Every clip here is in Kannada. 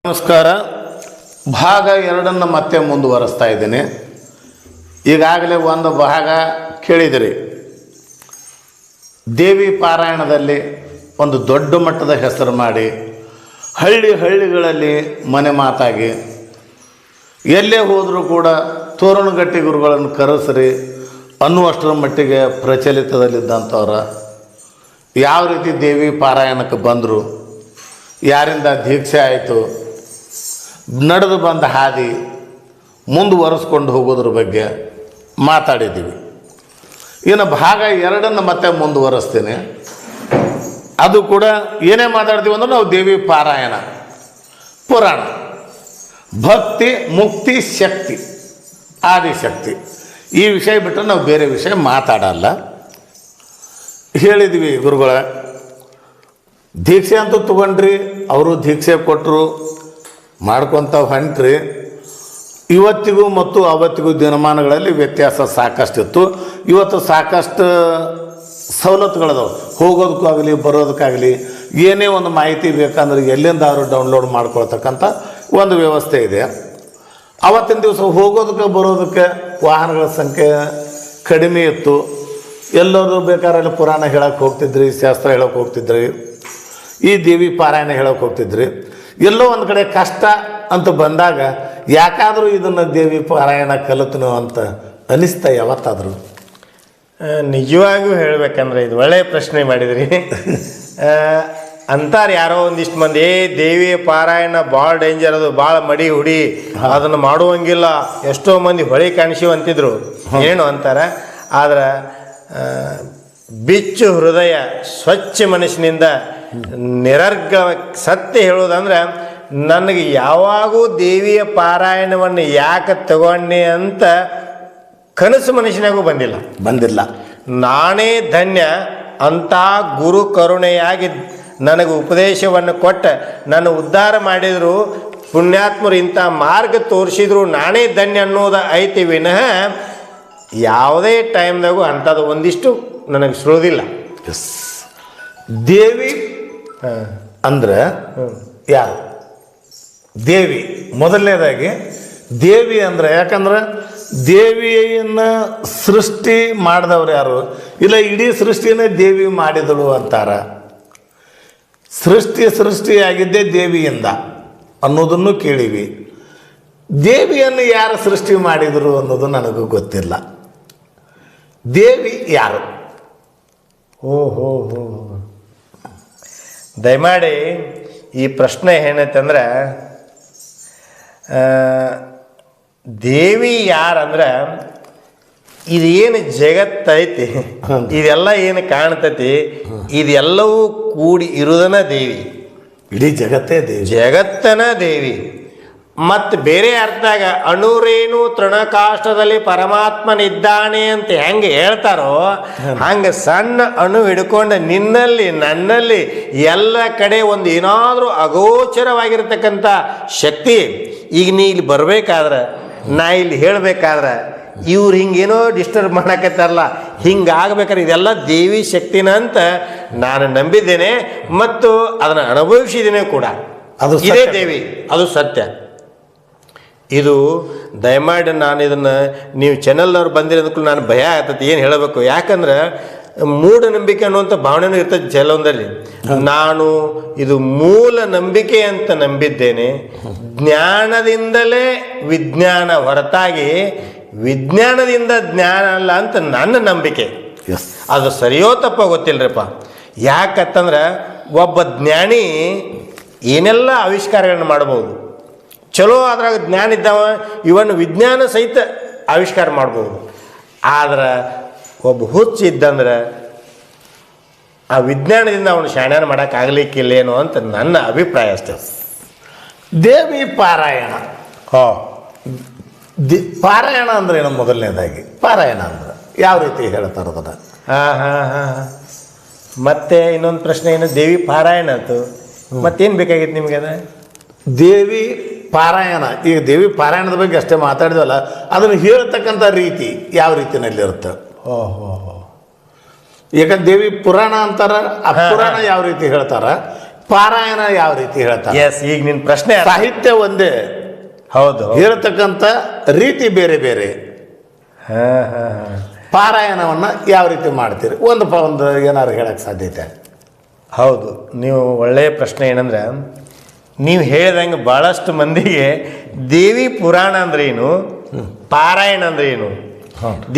ನಮಸ್ಕಾರ. ಭಾಗ 2 ಮತ್ತೆ ಮುಂದುವರಿಸ್ತಾ ಇದ್ದೀನಿ. ಈಗಾಗಲೇ ಒಂದು ಭಾಗ ಕೇಳಿದಿರಿ. ದೇವಿ ಪಾರಾಯಣದಲ್ಲಿ ಒಂದು ದೊಡ್ಡ ಮಟ್ಟದ ಹೆಸರು ಮಾಡಿ ಹಳ್ಳಿಗಳಲ್ಲಿ ಮನೆ ಮಾತಾಗಿ ಎಲ್ಲೇ ಹೋದರೂ ಕೂಡ ತೋರಣಗಟ್ಟಿ ಗುರುಗಳನ್ನು ಕರೆಸ್ರಿ ಅನ್ನುವಷ್ಟರ ಮಟ್ಟಿಗೆ ಪ್ರಚಲಿತದಲ್ಲಿದ್ದಂಥವ್ರು ಯಾವ ರೀತಿ ದೇವಿ ಪಾರಾಯಣಕ್ಕೆ ಬಂದರು, ಯಾರಿಂದ ದೀಕ್ಷೆ ಆಯಿತು, ನಡೆದು ಬಂದ ಹಾದಿ ಮುಂದುವರೆಸ್ಕೊಂಡು ಹೋಗೋದ್ರ ಬಗ್ಗೆ ಮಾತಾಡಿದ್ದೀವಿ. ಇನ್ನು ಭಾಗ 2 ಮತ್ತೆ ಮುಂದುವರೆಸ್ತೀನಿ. ಅದು ಕೂಡ ಏನೇ ಮಾತಾಡ್ತೀವಿ ಅಂದ್ರೆ ನಾವು ದೇವಿ ಪಾರಾಯಣ, ಪುರಾಣ, ಭಕ್ತಿ, ಮುಕ್ತಿ, ಶಕ್ತಿ, ಆದಿಶಕ್ತಿ ಈ ವಿಷಯ ಬಿಟ್ಟರೆ ನಾವು ಬೇರೆ ವಿಷಯ ಮಾತಾಡಲ್ಲ. ಹೇಳಿದ್ವಿ ಗುರುಗಳ ದೀಕ್ಷೆ ಅಂತೂ ತೊಗೊಂಡ್ರಿ, ಅವರು ದೀಕ್ಷೆ ಕೊಟ್ಟರು, ಮಾಡ್ಕೊತ ಹೊಂಟ್ರಿ. ಇವತ್ತಿಗೂ ಮತ್ತು ಅವತ್ತಿಗೂ ದಿನಮಾನಗಳಲ್ಲಿ ವ್ಯತ್ಯಾಸ ಸಾಕಷ್ಟಿತ್ತು. ಇವತ್ತು ಸಾಕಷ್ಟು ಸವಲತ್ತುಗಳದಾವೆ. ಹೋಗೋದಕ್ಕಾಗಲಿ ಬರೋದಕ್ಕಾಗಲಿ ಏನೇ ಒಂದು ಮಾಹಿತಿ ಬೇಕಂದ್ರೆ ಎಲ್ಲಿಂದಾದರೂ ಡೌನ್ಲೋಡ್ ಮಾಡ್ಕೊಳ್ತಕ್ಕಂಥ ಒಂದು ವ್ಯವಸ್ಥೆ ಇದೆ. ಅವತ್ತಿನ ದಿವಸ ಹೋಗೋದಕ್ಕೆ ಬರೋದಕ್ಕೆ ವಾಹನಗಳ ಸಂಖ್ಯೆ ಕಡಿಮೆ ಇತ್ತು. ಎಲ್ಲರೂ ಬೇಕಾದ್ರೆ ಪುರಾಣ ಹೇಳೋಕ್ಕೆ ಹೋಗ್ತಿದ್ರಿ, ಶಾಸ್ತ್ರ ಹೇಳೋಕ್ಕೆ ಹೋಗ್ತಿದ್ರಿ, ಈ ದೇವಿ ಪಾರಾಯಣ ಹೇಳೋಕ್ಕೆ ಹೋಗ್ತಿದ್ರಿ. ಎಲ್ಲೋ ಒಂದು ಕಡೆ ಕಷ್ಟ ಅಂತ ಬಂದಾಗ ಯಾಕಾದರೂ ಇದನ್ನು ದೇವಿ ಪಾರಾಯಣ ಕಲಿತನು ಅಂತ ಅನಿಸ್ತಾ ಯಾವತ್ತಾದರೂ? ನಿಜವಾಗಿಯೂ ಹೇಳಬೇಕಂದ್ರೆ ಇದು ಒಳ್ಳೆಯ ಪ್ರಶ್ನೆ ಮಾಡಿದ್ರಿ. ಅಂತಾರೆ ಯಾರೋ ಒಂದಿಷ್ಟು ಮಂದಿ, ದೇವಿ ಪಾರಾಯಣ ಭಾಳ ಡೇಂಜರ್, ಅದು ಭಾಳ ಮಡಿ ಹುಡಿ, ಅದನ್ನು ಮಾಡುವಂಗಿಲ್ಲ, ಎಷ್ಟೋ ಮಂದಿ ಹೊಳೆ ಕಾಣಿಸಿವು ಅಂತಿದ್ರು, ಏನು ಅಂತಾರೆ. ಆದ್ರೆ ಬಿಚ್ಚು ಹೃದಯ, ಸ್ವಚ್ಛ ಮನಸ್ಸಿನಿಂದ ನಿರರ್ಗ ಸತ್ಯ ಹೇಳೋದಂದ್ರೆ, ನನಗೆ ಯಾವಾಗೂ ದೇವಿಯ ಪಾರಾಯಣವನ್ನು ಯಾಕೆ ತಗೊಂಡೆ ಅಂತ ಕನಸು ಮನುಷ್ಯನಾಗೂ ಬಂದಿಲ್ಲ. ನಾನೇ ಧನ್ಯ ಅಂತ ಗುರು ಕರುಣೆಯಾಗಿ ನನಗೆ ಉಪದೇಶವನ್ನು ಕೊಟ್ಟ ನನ್ನ ಉದ್ಧಾರ ಮಾಡಿದ್ರು, ಪುಣ್ಯಾತ್ಮರು ಇಂಥ ಮಾರ್ಗ ತೋರಿಸಿದ್ರು, ನಾನೇ ಧನ್ಯ ಅನ್ನೋದು ಐತಿ ವಿನಃ ಯಾವುದೇ ಟೈಮ್ದಾಗೂ ಅಂಥದ್ದು ಒಂದಿಷ್ಟು ನನಗೆ ಸುಳಿದಿಲ್ಲ. ದೇವಿ ಅಂದ್ರೆ ಯಾರು? ದೇವಿ ಮೊದಲನೇದಾಗಿ ದೇವಿ ಅಂದರೆ, ಯಾಕಂದ್ರೆ ದೇವಿಯನ್ನು ಸೃಷ್ಟಿ ಮಾಡಿದವ್ರು ಯಾರು? ಇಲ್ಲ ಇಡೀ ಸೃಷ್ಟಿನೇ ದೇವಿ ಮಾಡಿದಳು ಅಂತಾರ. ಸೃಷ್ಟಿಯಾಗಿದ್ದೇ ದೇವಿಯಿಂದ ಅನ್ನೋದನ್ನು ಕೇಳಿವಿ. ದೇವಿಯನ್ನು ಯಾರು ಸೃಷ್ಟಿ ಮಾಡಿದರು ಅನ್ನೋದು ನನಗೂ ಗೊತ್ತಿಲ್ಲ. ದೇವಿ ಯಾರು? ಓಹೋ, ದಯಮಾಡಿ ಈ ಪ್ರಶ್ನೆ ಏನೈತಂದ್ರೆ, ದೇವಿ ಯಾರಂದ್ರೆ ಇದೇನು ಜಗತ್ತೈತಿ, ಇದೆಲ್ಲ ಏನು ಕಾಣ್ತೈತಿ, ಇದೆಲ್ಲವೂ ಕೂಡಿ ಇರುವುದನ್ನ ದೇವಿ. ಇಡೀ ಜಗತ್ತೇ ದೇವಿ, ಜಗತ್ತನ ದೇವಿ. ಮತ್ತು ಬೇರೆ ಅರ್ಥಾಗ ಅಣುರೇಣು ತೃಣಕಾಷ್ಟದಲ್ಲಿ ಪರಮಾತ್ಮನಿದ್ದಾನೆ ಅಂತ ಹೆಂಗೆ ಹೇಳ್ತಾರೋ ಹಂಗೆ ಸಣ್ಣ ಅಣು ಹಿಡ್ಕೊಂಡು ನಿನ್ನಲ್ಲಿ ನನ್ನಲ್ಲಿ ಎಲ್ಲ ಕಡೆ ಒಂದು ಏನಾದರೂ ಅಗೋಚರವಾಗಿರ್ತಕ್ಕಂಥ ಶಕ್ತಿ. ಈಗ ನೀ ಇಲ್ಲಿ ಬರಬೇಕಾದ್ರೆ, ನಾ ಇಲ್ಲಿ ಹೇಳಬೇಕಾದ್ರೆ ಇವ್ರು ಹಿಂಗೇನೋ ಡಿಸ್ಟರ್ಬ್ ಮಾಡಕತ್ತಾರಲ್ಲ, ಹಿಂಗಾಗಬೇಕಾದ್ರೆ ಇದೆಲ್ಲ ದೇವಿ ಶಕ್ತಿನ ಅಂತ ನಾನು ನಂಬಿದ್ದೇನೆ ಮತ್ತು ಅದನ್ನು ಅನುಭವಿಸಿದ್ದೇನೆ ಕೂಡ. ಅದು ಇದೇ ದೇವಿ, ಅದು ಸತ್ಯ. ಇದು ದಯಮಾಡಿ ನಾನು ಇದನ್ನು ನೀವು ಚಾನಲ್ನವ್ರು ಬಂದಿರೋದಕ್ಕೂ ನಾನು ಭಯ ಆಗ್ತದೆ ಏನು ಹೇಳಬೇಕು. ಯಾಕಂದ್ರೆ ಮೂಢನಂಬಿಕೆ ಅನ್ನುವಂಥ ಭಾವನೆನೂ ಇರ್ತದೆ ಕೆಲವೊಂದಲ್ಲಿ. ನಾನು ಇದು ಮೂಲ ನಂಬಿಕೆ ಅಂತ ನಂಬಿದ್ದೇನೆ. ಜ್ಞಾನದಿಂದಲೇ ವಿಜ್ಞಾನ ಹೊರತಾಗಿ ವಿಜ್ಞಾನದಿಂದ ಜ್ಞಾನ ಅಲ್ಲ ಅಂತ ನನ್ನ ನಂಬಿಕೆ. ಅದು ಸರಿಯೋ ತಪ್ಪ ಗೊತ್ತಿಲ್ಲರಪ್ಪ. ಯಾಕಂತಂದ್ರೆ ಒಬ್ಬ ಜ್ಞಾನಿ ಏನೆಲ್ಲ ಆವಿಷ್ಕಾರಗಳನ್ನು ಮಾಡ್ಬೋದು, ಚಲೋ ಅದ್ರಾಗ ಜ್ಞಾನ ಇದ್ದಾವ, ಇವನ್ ವಿಜ್ಞಾನ ಸಹಿತ ಆವಿಷ್ಕಾರ ಮಾಡ್ಬೋದು. ಆದ್ರೆ ಒಬ್ಬ ಹುಚ್ಚ ಇದ್ದಂದ್ರೆ ಆ ವಿಜ್ಞಾನದಿಂದ ಅವನು ಶಾಣ್ಯಾನ ಮಾಡೋಕ್ಕಾಗಲಿಕ್ಕಿಲ್ಲೇನೋ ಅಂತ ನನ್ನ ಅಭಿಪ್ರಾಯ ಅಷ್ಟೇ. ದೇವಿ ಪಾರಾಯಣ, ಪಾರಾಯಣ ಅಂದ್ರೆ ಏನು? ಮೊದಲನೇದಾಗಿ ಪಾರಾಯಣ ಅಂದ್ರೆ ಯಾವ ರೀತಿ ಹೇಳ್ತಾರೆ ಅದನ್ನು? ಮತ್ತೆ ಇನ್ನೊಂದು ಪ್ರಶ್ನೆ ಏನು, ದೇವಿ ಪಾರಾಯಣ ಆಯ್ತು, ಮತ್ತೇನು ಬೇಕಾಗಿತ್ತು ನಿಮಗೆ? ಅದ ದೇವಿ ಪಾರಾಯಣ, ಈಗ ದೇವಿ ಪಾರಾಯಣದ ಬಗ್ಗೆ ಅಷ್ಟೇ ಮಾತಾಡಿದ್ವಲ್ಲ, ಅದನ್ನು ಹೇಳ್ತಕ್ಕಂಥ ರೀತಿ ಯಾವ ರೀತಿಯಲ್ಲಿರುತ್ತೆ? ಯಾಕಂದ್ರೆ ದೇವಿ ಪುರಾಣ ಅಂತಾರ, ಆ ಪುರಾಣ ಯಾವ ರೀತಿ ಹೇಳ್ತಾರ, ಪಾರಾಯಣ ಯಾವ ರೀತಿ ಹೇಳ್ತಾರೆ? ಎಸ್, ಈಗ ನಿನ್ನ ಪ್ರಶ್ನೆ ಸಾಹಿತ್ಯ ಒಂದೇ, ಹೌದು. ಹೇಳ್ತಕ್ಕಂಥ ರೀತಿ ಬೇರೆ ಬೇರೆ. ಪಾರಾಯಣವನ್ನು ಯಾವ ರೀತಿ ಮಾಡ್ತೀರಿ? ಒಂದು ಏನಾದ್ರು ಹೇಳಕ್ಕೆ ಸಾಧ್ಯತೆ? ಹೌದು, ನೀವು ಒಳ್ಳೆಯ ಪ್ರಶ್ನೆ. ಏನಂದ್ರೆ ನೀವು ಹೇಳಿದಂಗೆ ಭಾಳಷ್ಟು ಮಂದಿಗೆ ದೇವಿ ಪುರಾಣ ಅಂದ್ರೆ ಏನು, ಪಾರಾಯಣ ಅಂದ್ರೆ ಏನು,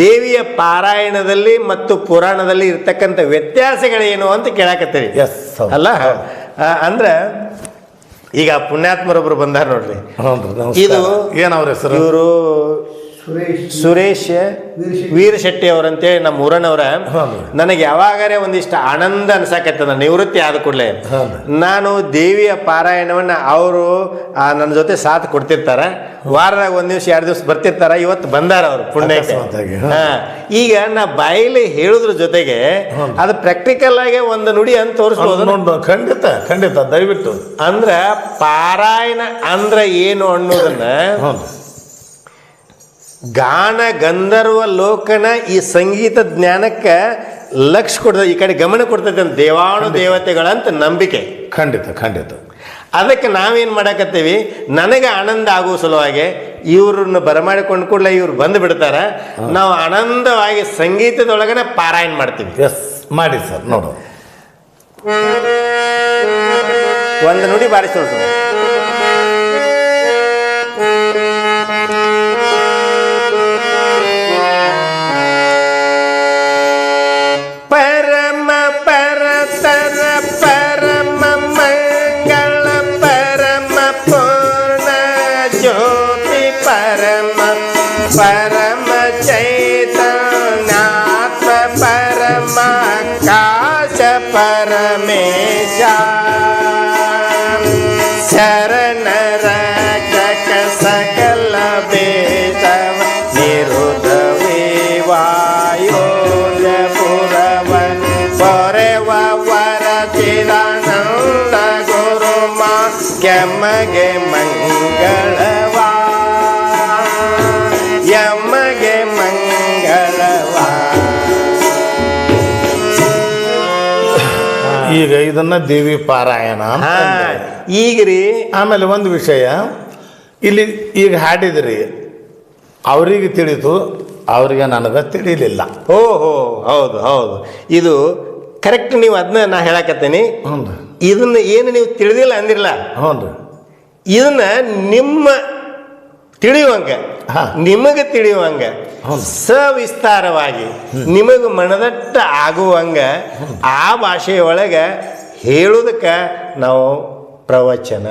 ದೇವಿಯ ಪಾರಾಯಣದಲ್ಲಿ ಮತ್ತು ಪುರಾಣದಲ್ಲಿ ಇರ್ತಕ್ಕಂಥ ವ್ಯತ್ಯಾಸಗಳೇನು ಅಂತ ಕೇಳಾಕತ್ತೀರಿ. ಎಸ್ ಅಲ್ಲ, ಅಂದ್ರೆ ಈಗ ಪುಣ್ಯಾತ್ಮರೊಬ್ರು ಬಂದಾರ ನೋಡ್ರಿ. ಇದು ಏನವ್ರ ಹೆಸರು? ಇವರು ಸುರೇಶ್ ವೀರಶೆಟ್ಟಿ ಅವರಂತೇಳಿ ನಮ್ಮ ಊರನವ್ರ. ನನಗೆ ಯಾವಾಗಾರೆ ಒಂದಿಷ್ಟು ಆನಂದ ಅನ್ಸಾಕತ್ತದ ನಿವೃತ್ತಿ ಆದ ಕೂಡಲೇ. ನಾನು ದೇವಿಯ ಪಾರಾಯಣವನ್ನ ಅವರು ನನ್ನ ಜೊತೆ ಸಾಥ್ ಕೊಡ್ತಿರ್ತಾರ. ವಾರದಾಗ ಒಂದ್ ದಿವ್ಸ 2 ದಿವ್ಸ ಬರ್ತಿರ್ತಾರ. ಇವತ್ತು ಬಂದಾರ ಅವರು ಪುಣ್ಯಕ್ಕೆ. ಈಗ ನಾ ಬಾಯಿಲಿ ಹೇಳುದ್ರ ಜೊತೆಗೆ ಅದು ಪ್ರಾಕ್ಟಿಕಲ್ ಆಗಿ ಒಂದು ನುಡಿ ಅಂತ ತೋರಿಸ್ಬೋದು. ಖಂಡಿತ ಖಂಡಿತ, ದಯವಿಟ್ಟು. ಅಂದ್ರ ಪಾರಾಯಣ ಅಂದ್ರ ಏನು ಅನ್ನೋದನ್ನ ಗಾನ ಗಂಧರ್ವ ಲೋಕನ ಈ ಸಂಗೀತ ಜ್ಞಾನಕ್ಕೆ ಲಕ್ಷ ಕೊಡ್ತದೆ, ಈ ಕಡೆ ಗಮನ ಕೊಡ್ತೈತೆ ಅಂತ ದೇವಾನು ದೇವತೆಗಳಂತ ನಂಬಿಕೆ. ಖಂಡಿತ ಖಂಡಿತ. ಅದಕ್ಕೆ ನಾವೇನು ಮಾಡಕತ್ತೀವಿ, ನನಗೆ ಆನಂದ ಆಗುವ ಸಲುವಾಗಿ ಇವ್ರನ್ನ ಬರಮಾಡಿಕೊಂಡು ಕೂಡಲೇ ಇವ್ರು ಬಂದು ಬಿಡ್ತಾರೆ. ನಾವು ಆನಂದವಾಗಿ ಸಂಗೀತದೊಳಗನೆ ಪಾರಾಯಣ ಮಾಡ್ತೀವಿ. ಎಸ್, ಮಾಡಿ ಸರ್. ನೋಡು, ಒಂದು ನುಡಿ ಬಾರಿಸೋಣ. परम चैतन्यात्म परम काश परमेशा शरण रक्षक सकल बेतव निरुद्ध विवायोज पुरव परेव वर चिदानंद गुरु मा यಮಗೆ ಮಂಗಳವಾ ಯಮಗೆ ಮಂಗಳವಾ. ಈಗ ಇದನ್ನ ದೇವಿ ಪಾರಾಯಣ ಈಗ ರೀ. ಆಮೇಲೆ ಒಂದು ವಿಷಯ ಇಲ್ಲಿ ಈಗ ಹಾಡಿದ್ರಿ, ಅವರಿಗೆ ತಿಳಿತು, ಅವರಿಗೆ ನನಗೆ ತಿಳಿಲಿಲ್ಲ. ಓಹೋ, ಹೌದು ಹೌದು, ಇದು ಕರೆಕ್ಟ್. ನೀವು ಅದನ್ನ ನಾ ಹೇಳಕತ್ತೇನೆ. ಇದನ್ನ ಏನು ನೀವು ತಿಳಿದಿಲ್ಲ ಅಂದಿರಲ್ಲ, ಇದನ್ನ ನಿಮ್ಮ ತಿಳಿಯುವಂಗ, ನಿಮಗೆ ತಿಳಿಯುವಂಗ, ಸವಿಸ್ತಾರವಾಗಿ ನಿಮಗೆ ಮನದಟ್ಟ ಆಗುವಂಗ ಆ ಭಾಷೆಯೊಳಗೆ ಹೇಳುವುದಕ್ಕೆ ನಾವು ಪ್ರವಚನ.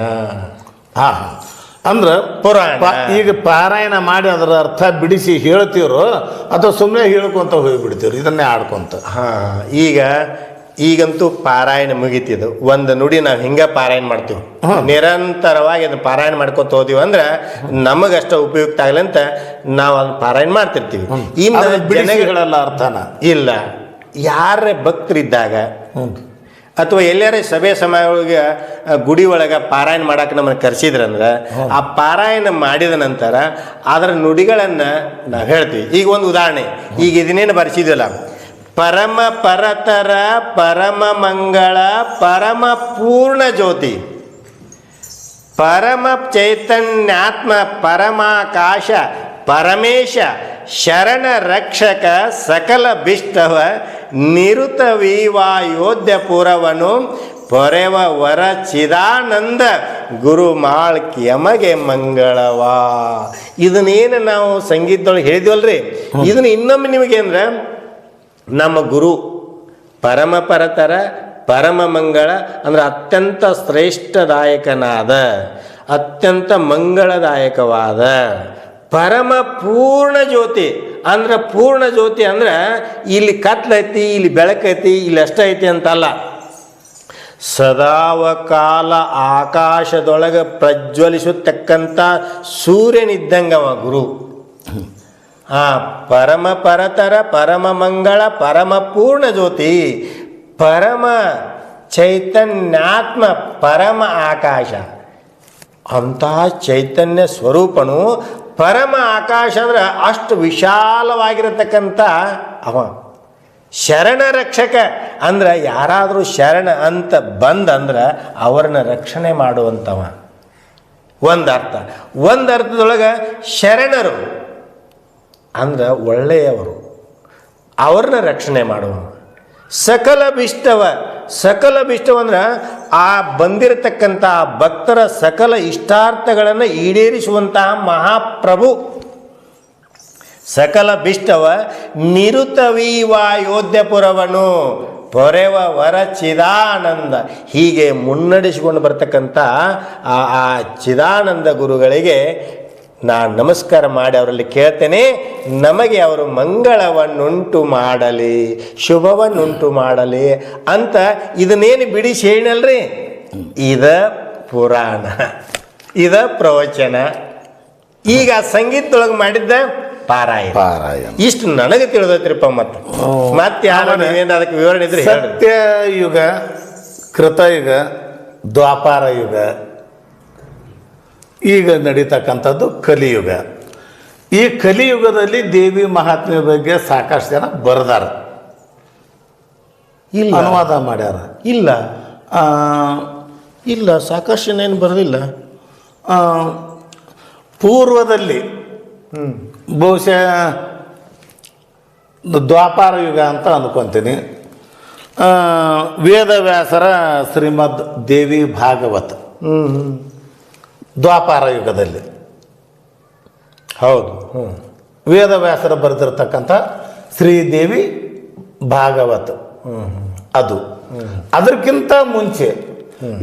ಅಂದ್ರೆ ಪುರಾಣ. ಈಗ ಪಾರಾಯಣ ಮಾಡಿ ಅದರ ಅರ್ಥ ಬಿಡಿಸಿ ಹೇಳ್ತೀರೋ ಅಥವಾ ಸುಮ್ಮನೆ ಹೇಳ್ಕೊಂತ ಹೋಗಿಬಿಡ್ತೀವ್ರಿ ಇದನ್ನೇ ಆಡ್ಕೊಂತ? ಈಗಂತೂ ಪಾರಾಯಣ ಮುಗಿತಿದ್ದು. ಒಂದು ನುಡಿ ನಾವು ಹಿಂಗೆ ಪಾರಾಯಣ ಮಾಡ್ತೀವಿ, ನಿರಂತರವಾಗಿ ಅದನ್ನ ಪಾರಾಯಣ ಮಾಡ್ಕೊತ ಹೋದಿವಿ ಅಂದ್ರೆ ನಮಗಷ್ಟ ಉಪಯುಕ್ತ ಆಗಲಿ ಅಂತ ನಾವು ಅದನ್ನ ಪಾರಾಯಣ ಮಾಡ್ತಿರ್ತೀವಿ. ಇನ್ನು ಜನಗಳಲ್ಲ ಅರ್ಥನ ಇಲ್ಲ. ಯಾರ ಭಕ್ತರಿದ್ದಾಗ ಅಥವಾ ಎಲ್ಲಾರ ಸಭೆ ಸಮಾಜಗಳಿಗೆ ಗುಡಿ ಒಳಗೆ ಪಾರಾಯಣ ಮಾಡಕ್ಕೆ ನಮ್ಮನ್ನು ಕರೆಸಿದ್ರಂದ್ರೆ ಆ ಪಾರಾಯಣ ಮಾಡಿದ ನಂತರ ಅದರ ನುಡಿಗಳನ್ನು ನಾವು ಹೇಳ್ತೀವಿ. ಈಗ ಒಂದು ಉದಾಹರಣೆ, ಈಗ ಇದನ್ನೇನು ಬರೆಸಿದ್ವಲ್ಲ, ಪರಮ ಪರತರ ಪರಮ ಮಂಗಳ ಪರಮ ಪೂರ್ಣ ಜ್ಯೋತಿ ಪರಮ ಚೈತನ್ಯಾತ್ಮ ಪರಮಾಕಾಶ ಪರಮೇಶ ಶರಣ ರಕ್ಷಕ ಸಕಲ ಬಿಷ್ಟವ ನಿರುತ ವಿವಾಯೋಧ್ಯ ಪುರವನು ಪೊರೆವ ವರ ಚಿದಾನಂದ ಗುರು ಮಾಳ್ಕಿ ಯಮಗೆ ಮಂಗಳವಾ. ಇದನ್ನೇನು ನಾವು ಸಂಗೀತದೊಳಗೆ ಹೇಳಿದ್ವಲ್ರಿ, ಇದನ್ನ ಇನ್ನೊಮ್ಮೆ ನಿಮಗೆ ಅಂದ್ರೆ ನಮ್ಮ ಗುರು ಪರಮ ಪರತರ ಪರಮ ಮಂಗಳ ಅಂದ್ರೆ ಅತ್ಯಂತ ಶ್ರೇಷ್ಠದಾಯಕನಾದ ಅತ್ಯಂತ ಮಂಗಳದಾಯಕವಾದ ಪರಮ ಪೂರ್ಣ ಜ್ಯೋತಿ ಅಂದ್ರೆ ಪೂರ್ಣ ಜ್ಯೋತಿ ಅಂದ್ರೆ ಇಲ್ಲಿ ಕತ್ಲೈತಿ ಇಲ್ಲಿ ಬೆಳಕೈತಿ ಇಲ್ಲಿ ಅಷ್ಟೈತಿ ಅಂತಲ್ಲ, ಸದಾವಕಾಲ ಆಕಾಶದೊಳಗೆ ಪ್ರಜ್ವಲಿಸತಕ್ಕಂಥ ಸೂರ್ಯನಿದ್ದಂಗವ ಗುರು. ಪರಮ ಪರತರ ಪರಮ ಮಂಗಳ ಪರಮ ಪೂರ್ಣ ಜ್ಯೋತಿ ಪರಮ ಚೈತನ್ಯಾತ್ಮ ಪರಮ ಆಕಾಶ. ಅಂಥ ಚೈತನ್ಯ ಸ್ವರೂಪನು ಪರಮ ಆಕಾಶ ಅಂದ್ರೆ ಅಷ್ಟು ವಿಶಾಲವಾಗಿರತಕ್ಕಂಥ ಅವ. ಶರಣ ರಕ್ಷಕ ಅಂದ್ರೆ ಯಾರಾದರೂ ಶರಣ ಅಂತ ಬಂದಂದ್ರೆ ಅವ್ರನ್ನ ರಕ್ಷಣೆ ಮಾಡುವಂಥವ ಒಂದು ಅರ್ಥ. ಒಂದು ಅರ್ಥದೊಳಗೆ ಶರಣರು ಅಂದ್ರೆ ಒಳ್ಳೆಯವರು, ಅವ್ರನ್ನ ರಕ್ಷಣೆ ಮಾಡುವ. ಸಕಲ ಬಿಷ್ಟವ ಅಂದ್ರೆ ಆ ಬಂದಿರತಕ್ಕಂಥ ಭಕ್ತರ ಸಕಲ ಇಷ್ಟಾರ್ಥಗಳನ್ನು ಈಡೇರಿಸುವಂತಹ ಮಹಾಪ್ರಭು. ಸಕಲ ಬಿಷ್ಟವ ನಿರುತವೀವಾಯೋಧ್ಯಪುರವನು ಪೊರೆವ ವರ ಚಿದಾನಂದ. ಹೀಗೆ ಮುನ್ನಡೆಸಿಕೊಂಡು ಬರ್ತಕ್ಕಂಥ ಆ ಚಿದಾನಂದ ಗುರುಗಳಿಗೆ ನಾನು ನಮಸ್ಕಾರ ಮಾಡಿ ಅವರಲ್ಲಿ ಕೇಳ್ತೇನೆ, ನಮಗೆ ಅವರು ಮಂಗಳವನ್ನುಂಟು ಮಾಡಲಿ, ಶುಭವನ್ನುಂಟು ಮಾಡಲಿ ಅಂತ. ಇದನ್ನೇನು ಬಿಡಿಸಿ ಹೇಳಲ್ರಿ, ಇದ ಪುರಾಣ, ಇದ ಪ್ರವಚನ. ಈಗ ಸಂಗೀತದೊಳಗೆ ಮಾಡಿದ್ದ ಪಾರಾಯಣ. ಇಷ್ಟು ನನಗೆ ತಿಳಿದೈತ್ರಿಪ್ಪ. ಮತ್ತೆ ಯಾರು ನೀವೇನು ಅದಕ್ಕೆ ವಿವರಣೆ ಇದ್ರೆ ಸತ್ಯಯುಗ, ಕೃತಯುಗ, ದ್ವಾಪಾರ ಯುಗ, ಈಗ ನಡೀತಕ್ಕಂಥದ್ದು ಕಲಿಯುಗ. ಈ ಕಲಿಯುಗದಲ್ಲಿ ದೇವಿ ಮಹಾತ್ಮೆ ಬಗ್ಗೆ ಸಾಕಷ್ಟು ಜನ ಬರೆದಾರ, ಇಲ್ಲ ಅನುವಾದ ಮಾಡ್ಯಾರ. ಇಲ್ಲ ಇಲ್ಲ ಸಾಕಷ್ಟು ಜನ ಏನು ಬರೆದಿಲ್ಲ. ಪೂರ್ವದಲ್ಲಿ ಬಹುಶಃ ದ್ವಾಪಾರ ಯುಗ ಅಂತ ಅಂದ್ಕೊತೀನಿ. ವೇದವ್ಯಾಸರ ಶ್ರೀಮದ್ ದೇವಿ ಭಾಗವತ ದ್ವಾಪಾರ ಯುಗದಲ್ಲಿ. ಹೌದು. ವೇದವ್ಯಾಸರ ಬರೆದಿರ್ತಕ್ಕಂಥ ಶ್ರೀದೇವಿ ಭಾಗವತ ಅದು. ಅದಕ್ಕಿಂತ ಮುಂಚೆ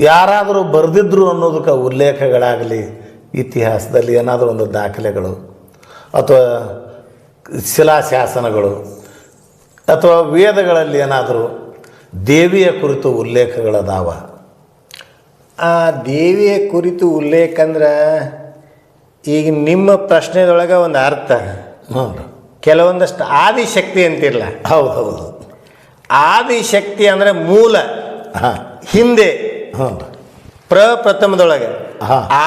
ಯಾರಾದರೂ ಬರೆದಿದ್ರು ಅನ್ನೋದಕ್ಕೆ ಉಲ್ಲೇಖಗಳಾಗಲಿ, ಇತಿಹಾಸದಲ್ಲಿ ಏನಾದರೂ ಒಂದು ದಾಖಲೆಗಳು ಅಥವಾ ಶಿಲಾಶಾಸನಗಳು ಅಥವಾ ವೇದಗಳಲ್ಲಿ ಏನಾದರೂ ದೇವಿಯ ಕುರಿತು ಉಲ್ಲೇಖಗಳದಾವ. ಆ ದೇವಿಯ ಕುರಿತು ಉಲ್ಲೇಖ ಅಂದ್ರೆ ಈಗ ನಿಮ್ಮ ಪ್ರಶ್ನೆದೊಳಗೆ ಒಂದು ಅರ್ಥ. ಕೆಲವೊಂದಷ್ಟು ಆದಿಶಕ್ತಿ ಅಂತಿರಲ್ಲ. ಹೌದು ಹೌದು. ಆದಿಶಕ್ತಿ ಅಂದರೆ ಮೂಲ, ಹಿಂದೆ ಪ್ರಪ್ರಥಮದೊಳಗೆ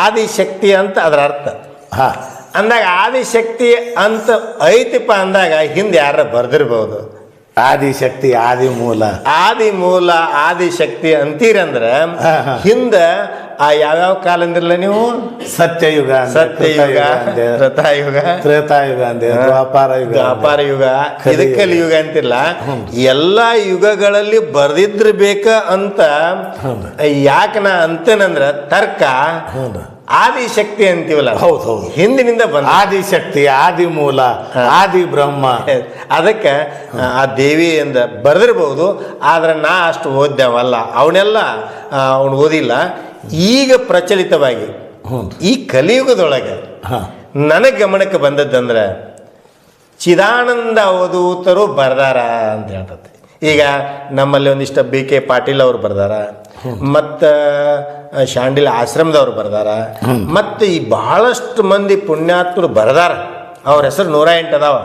ಆದಿಶಕ್ತಿ ಅಂತ ಅದರ ಅರ್ಥ. ಅಂದಾಗ ಆದಿಶಕ್ತಿ ಅಂತ ಐತಿಪ್ಪ ಅಂದಾಗ ಹಿಂದೆ ಯಾರ ಬರ್ದಿರ್ಬೋದು. ಆದಿಶಕ್ತಿ, ಆದಿಮೂಲ, ಆದಿಮೂಲ, ಆದಿಶಕ್ತಿ ಅಂತೀರಂದ್ರೆ ಹಿಂದೆ ಆ ಯಾವ್ಯಾವ ಕಾಲ ಅಂದಿರಲ್ಲ ನೀವು? ಸತ್ಯಯುಗ, ಸತ್ಯಯುಗ, ತ್ರತಾಯುಗ, ತ್ರೇತಾಯುಗ ಅಂದೆ, ದ್ವಾಪಾರ ಯುಗ, ದ್ವಾಪಾರ ಯುಗ, ಕಲಿಯುಗ ಅಂತಿರಲ್ಲ. ಎಲ್ಲ ಯುಗಗಳಲ್ಲಿ ಬರ್ದಿದ್ರ ಬೇಕ ಅಂತ ಯಾಕೆ ನಾ ಅಂತೇನಂದ್ರ ತರ್ಕ ಆದಿಶಕ್ತಿ ಅಂತೀವಲ್ಲ. ಹೌದು ಹೌದು. ಹಿಂದಿನಿಂದ ಬಂದ ಆದಿಶಕ್ತಿ, ಆದಿಮೂಲ, ಆದಿ ಬ್ರಹ್ಮ. ಅದಕ್ಕೆ ಆ ದೇವಿಯಿಂದ ಬರೆದಿರ್ಬೋದು. ಆದ್ರೆ ನಾ ಅಷ್ಟು ಓದ್ಯವಲ್ಲ, ಅವನ್ನೆಲ್ಲ ಅವನು ಓದಿಲ್ಲ. ಈಗ ಪ್ರಚಲಿತವಾಗಿ ಈ ಕಲಿಯುಗದೊಳಗೆ ನನಗೆ ಗಮನಕ್ಕೆ ಬಂದದ್ದಂದ್ರೆ ಚಿದಾನಂದ ಅವಧೂತರು ಬರ್ದಾರ ಅಂತ ಹೇಳ್ತದೆ. ಈಗ ನಮ್ಮಲ್ಲಿ ಒಂದಿಷ್ಟ ಬಿ ಕೆ ಪಾಟೀಲ್ ಅವರು ಬರ್ದಾರ, ಮತ್ತು ಶಾಂಡಿಲ್ ಆಶ್ರಮದವ್ರು ಬರ್ದಾರ, ಮತ್ತು ಈ ಬಹಳಷ್ಟು ಮಂದಿ ಪುಣ್ಯಾತ್ಮರು ಬರ್ದಾರ. ಅವ್ರ ಹೆಸರು 108 ಅದಾವ.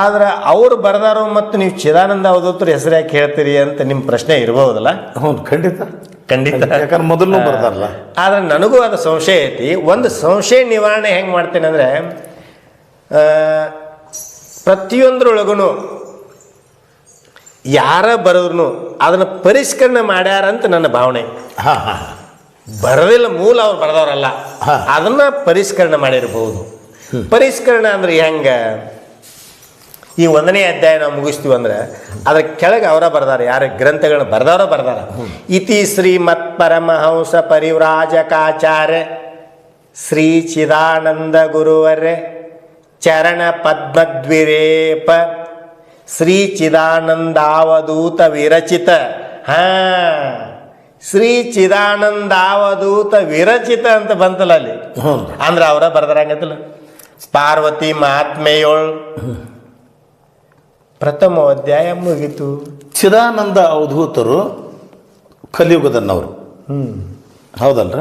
ಆದ್ರೆ ಅವ್ರು ಬರ್ದಾರೋ ಮತ್ತು ನೀವು ಚಿದಾನಂದ ಅವಧೂತರು ಹೆಸರು ಯಾಕೆ ಹೇಳ್ತೀರಿ ಅಂತ ನಿಮ್ಮ ಪ್ರಶ್ನೆ ಇರ್ಬೋದಲ್ಲ? ಖಂಡಿತ ಖಂಡಿತ, ಯಾಕಂದ್ರೆ ಮೊದಲು ಬರ್ದಾರಲ್ಲ. ಆದ್ರೆ ನನಗೂ ಅದು ಸಂಶಯ ಐತಿ. ಒಂದು ಸಂಶಯ ನಿವಾರಣೆ ಹೆಂಗೆ ಮಾಡ್ತೇನೆ ಅಂದರೆ, ಪ್ರತಿಯೊಂದ್ರೊಳಗೂ ಯಾರ ಬರೋದ್ರು ಅದನ್ನು ಪರಿಷ್ಕರಣೆ ಮಾಡ್ಯಾರ ಅಂತ ನನ್ನ ಭಾವನೆ. ಬರೋದಿಲ್ಲ, ಮೂಲ ಅವ್ರು ಬರೆದವ್ರಲ್ಲ, ಅದನ್ನ ಪರಿಷ್ಕರಣೆ ಮಾಡಿರ್ಬೋದು. ಪರಿಷ್ಕರಣೆ ಅಂದ್ರೆ ಹೆಂಗ? ಈ 1ನೇ ಅಧ್ಯಾಯ ನಾವು ಮುಗಿಸ್ತೀವಿ ಅಂದ್ರೆ ಅದ್ರ ಕೆಳಗೆ ಅವರ ಬರ್ದಾರ, ಯಾರ ಗ್ರಂಥಗಳನ್ನ ಬರ್ದಾರ. ಇತಿ ಶ್ರೀಮತ್ ಪರಮಹಂಸ ಪರಿವ್ರಾಜಕಾಚಾರ್ಯ ಶ್ರೀ ಚಿದಾನಂದ ಗುರುವರೇ ಚರಣ ಪದ್ಮದ್ವಿರೇಪ ಶ್ರೀ ಚಿದಾನಂದಾವಧೂತ ವಿರಚಿತ. ಶ್ರೀ ಚಿದಾನಂದಾವಧೂತ ವಿರಚಿತ ಅಂತ ಬಂತಲ್ಲ ಅಲ್ಲಿ, ಅಂದ್ರೆ ಅವರ ಬರ್ದಾರಂಗತ್ತಲ್ಲ. ಪಾರ್ವತಿ ಮಹಾತ್ಮೆಯೋಳ್ ಪ್ರಥಮ ಅಧ್ಯಾಯ ಮುಗಿತು. ಚಿದಾನಂದ ಅವಧೂತರು ಕಲಿಯುಗದನ್ನವರು, ಹೌದಲ್ರ?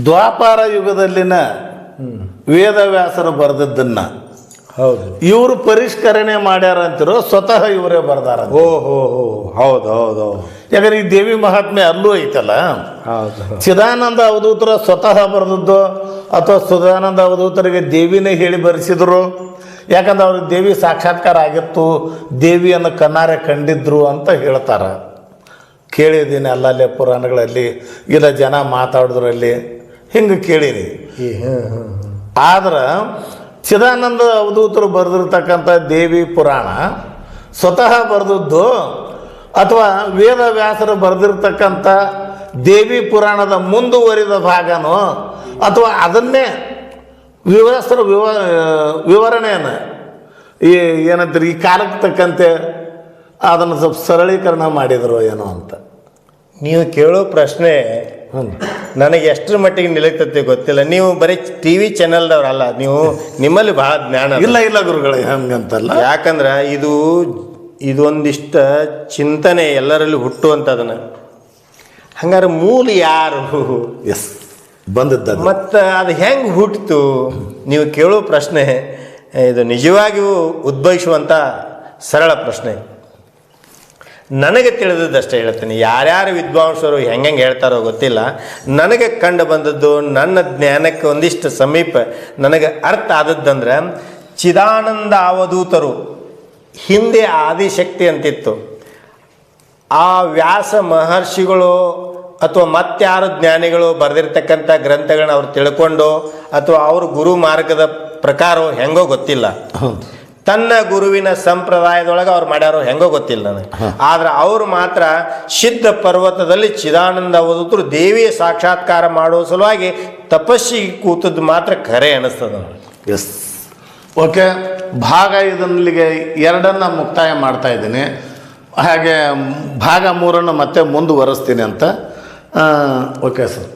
ದ್ವಾಪಾರ ಯುಗದಲ್ಲಿನ ವೇದವ್ಯಾಸರು ಬರೆದದ್ದನ್ನ ಹೌದು ಇವರು ಪರಿಷ್ಕರಣೆ ಮಾಡ್ಯಾರ ಅಂತಿರೋ, ಸ್ವತಃ ಇವರೇ ಬರ್ದಾರ. ಓಹೋ, ಹೌದು ಹೌದು. ಯಾಕಂದ್ರೆ ಈ ದೇವಿ ಮಹಾತ್ಮೆ ಅಲ್ಲೂ ಐತಲ್ಲ. ಚಿದಾನಂದ ಅವಧೂತರ ಸ್ವತಃ ಬರೆದದ್ದು ಅಥವಾ ಚಿದಾನಂದ ಅವಧೂತರಿಗೆ ದೇವಿನೇ ಹೇಳಿ ಬರೆಸಿದ್ರು, ಯಾಕಂದ್ರೆ ಅವ್ರಿಗೆ ದೇವಿ ಸಾಕ್ಷಾತ್ಕಾರ ಆಗಿತ್ತು, ದೇವಿಯನ್ನು ಕಣ್ಣಾರೆ ಕಂಡಿದ್ರು ಅಂತ ಹೇಳ್ತಾರೆ. ಕೇಳಿದ್ದೀನಿ ಅಲ್ಲಲ್ಲೇ ಪುರಾಣಗಳಲ್ಲಿ, ಇಲ್ಲ ಜನ ಮಾತಾಡಿದ್ರಲ್ಲಿ ಹಿಂಗೆ ಕೇಳೀನಿ. ಆದ್ರೆ ಚಿದಾನಂದ ಅವಧೂತರು ಬರೆದಿರ್ತಕ್ಕಂಥ ದೇವಿ ಪುರಾಣ ಸ್ವತಃ ಬರೆದದ್ದು ಅಥವಾ ವೇದವ್ಯಾಸರು ಬರೆದಿರ್ತಕ್ಕಂಥ ದೇವಿ ಪುರಾಣದ ಮುಂದುವರಿದ ಭಾಗನೋ ಅಥವಾ ಅದನ್ನೇ ವಿವರಣೆಯನ್ನು ಏನಂತಾರೆ ಈ ಕಾಲಕ್ಕೆ ತಕ್ಕಂತೆ ಅದನ್ನು ಸ್ವಲ್ಪ ಸರಳೀಕರಣ ಮಾಡಿದರು ಏನೋ ಅಂತ. ನೀವು ಕೇಳೋ ಪ್ರಶ್ನೆ ನನಗೆ ಎಷ್ಟರ ಮಟ್ಟಿಗೆ ನಿಲುಕ್ತತೆ ಗೊತ್ತಿಲ್ಲ. ನೀವು ಬರೀ ಟಿ ವಿ ಚಾನಲ್ದವ್ರಲ್ಲ, ನೀವು ನಿಮ್ಮಲ್ಲಿ ಭಾಳ ಜ್ಞಾನ. ಇಲ್ಲ ಗುರುಗಳೇ, ಹಂಗಂತಲ್ಲ. ಯಾಕಂದ್ರೆ ಇದೊಂದಿಷ್ಟ ಚಿಂತನೆ ಎಲ್ಲರಲ್ಲಿ ಹುಟ್ಟುವಂಥದನ್ನ. ಹಂಗಾರೆ ಮೂಲ ಯಾರು? ಎಸ್, ಬಂದದ್ದು. ಮತ್ತು ಅದು ಹೆಂಗೆ ಹುಟ್ಟಿತು? ನೀವು ಕೇಳೋ ಪ್ರಶ್ನೆ ಇದು ನಿಜವಾಗಿಯೂ ಉದ್ಭವಿಸುವಂಥ ಸರಳ ಪ್ರಶ್ನೆ. ನನಗೆ ತಿಳಿದದ್ದಷ್ಟೇ ಹೇಳ್ತೀನಿ. ಯಾರ್ಯಾರು ವಿದ್ವಾಂಸರು ಹೆಂಗೆ ಹೇಳ್ತಾರೋ ಗೊತ್ತಿಲ್ಲ. ನನಗೆ ಕಂಡು ಬಂದದ್ದು, ನನ್ನ ಜ್ಞಾನಕ್ಕೆ ಒಂದಿಷ್ಟು ಸಮೀಪ ನನಗೆ ಅರ್ಥ ಆದದ್ದಂದ್ರೆ, ಚಿದಾನಂದ ಅವಧೂತರು ಹಿಂದೆ ಆದಿಶಕ್ತಿ ಅಂತಿತ್ತು. ಆ ವ್ಯಾಸ ಮಹರ್ಷಿಗಳು ಅಥವಾ ಮತ್ತಾರು ಜ್ಞಾನಿಗಳು ಬರೆದಿರ್ತಕ್ಕಂಥ ಗ್ರಂಥಗಳನ್ನ ಅವ್ರು ತಿಳ್ಕೊಂಡು ಅಥವಾ ಅವ್ರ ಗುರು ಮಾರ್ಗದ ಪ್ರಕಾರ ಹೆಂಗೋ ಗೊತ್ತಿಲ್ಲ, ತನ್ನ ಗುರುವಿನ ಸಂಪ್ರದಾಯದೊಳಗೆ ಅವ್ರು ಮಾಡ್ಯಾರೋ ಹೆಂಗೋ ಗೊತ್ತಿಲ್ಲ ನನಗೆ. ಆದ್ರೆ ಅವರು ಮಾತ್ರ ಸಿದ್ಧ ಪರ್ವತದಲ್ಲಿ ಚಿದಾನಂದ ಅವಧೂತರು ದೇವಿಯ ಸಾಕ್ಷಾತ್ಕಾರ ಮಾಡುವ ಸಲುವಾಗಿ ತಪಸ್ಸಿಗೆ ಕೂತದ್ದು ಮಾತ್ರ ಖರೆ ಅನಿಸ್ತದ. Yes, okay. ಭಾಗ ಇದಲ್ಲಿಗೆ 2 ಮುಕ್ತಾಯ ಮಾಡ್ತಾ ಇದ್ದೀನಿ. ಹಾಗೆ ಭಾಗ 3 ಮತ್ತೆ ಮುಂದುವರಿಸ್ತೀನಿ ಅಂತ. Okay sir.